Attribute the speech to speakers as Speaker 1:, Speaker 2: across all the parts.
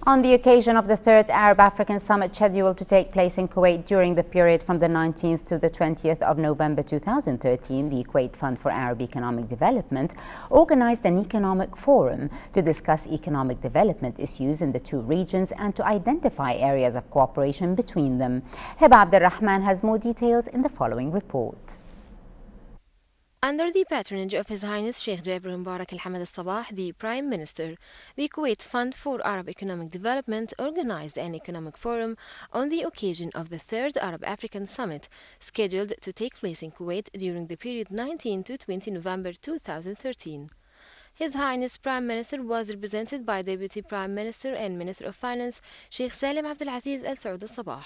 Speaker 1: On the occasion of the third Arab-African Summit scheduled to take place in Kuwait during the period from the 19th to the 20th of November 2013, the Kuwait Fund for Arab Economic Development organized an economic forum to discuss economic development issues in the two regions and to identify areas of cooperation between them. Hiba Abdulrahman has more details in the following report.
Speaker 2: Under the patronage of His Highness Sheikh Jaber Mubarak Al Hamad Al Sabah, the Prime Minister, the Kuwait Fund for Arab Economic Development organized an economic forum on the occasion of the third Arab-African Summit, scheduled to take place in Kuwait during the period 19 to 20 November 2013. His Highness Prime Minister was represented by Deputy Prime Minister and Minister of Finance Sheikh Salim Abdulaziz Al Saud Al Sabah.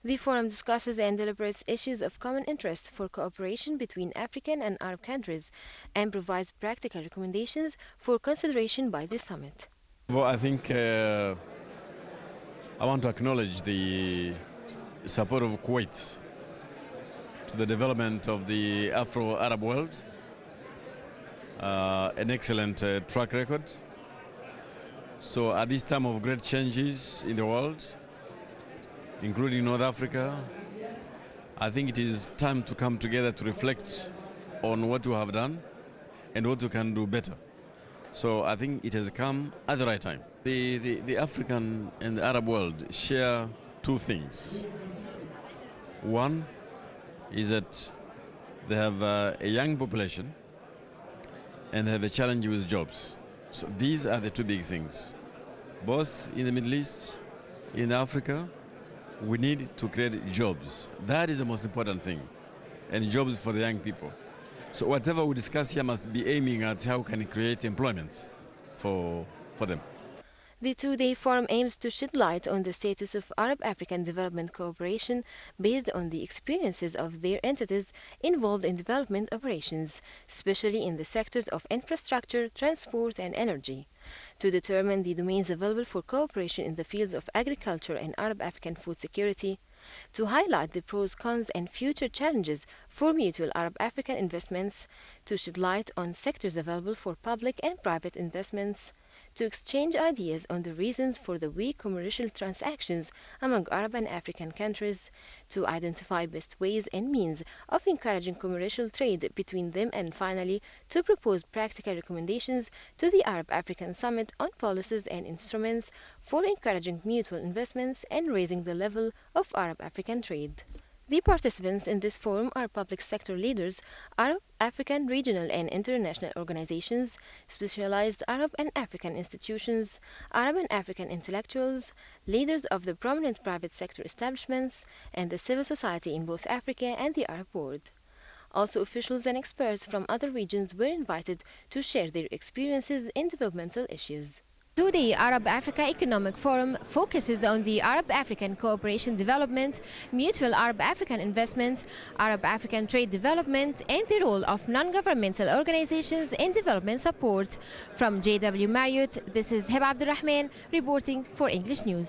Speaker 2: The forum discusses and deliberates issues of common interest for cooperation between African and Arab countries and provides practical recommendations for consideration by the summit.
Speaker 3: Well, I think I want to acknowledge the support of Kuwait to the development of the Afro-Arab world, an excellent track record. So at this time of great changes in the world, including North Africa, I think it is time to come together to reflect on what we have done and what we can do better. So I think it has come at the right time. The African and the Arab world share two things. One is that they have a young population and they have a challenge with jobs. So these are the two big things. Both in the Middle East, in Africa, we need to create jobs. That is the most important thing, and jobs for the young people. So whatever we discuss here must be aiming at how can we create employment for them.
Speaker 2: The two-day forum aims to shed light on the status of Arab-African development cooperation based on the experiences of their entities involved in development operations, especially in the sectors of infrastructure, transport, and energy, to determine the domains available for cooperation in the fields of agriculture and Arab-African food security, to highlight the pros, cons, and future challenges for mutual Arab-African investments, to shed light on sectors available for public and private investments, to exchange ideas on the reasons for the weak commercial transactions among Arab and African countries, to identify best ways and means of encouraging commercial trade between them, and finally, to propose practical recommendations to the Arab-African Summit on policies and instruments for encouraging mutual investments and raising the level of Arab-African trade. The participants in this forum are public sector leaders, Arab, African, regional and international organizations, specialized Arab and African institutions, Arab and African intellectuals, leaders of the prominent private sector establishments, and the civil society in both Africa and the Arab world. Also, officials and experts from other regions were invited to share their experiences in developmental issues. The Arab-Africa Economic Forum focuses on the Arab-African cooperation development, mutual Arab-African investment, Arab-African trade development, and the role of non-governmental organizations in development support. From JW Marriott, this is Hiba Abdulrahman reporting for English News.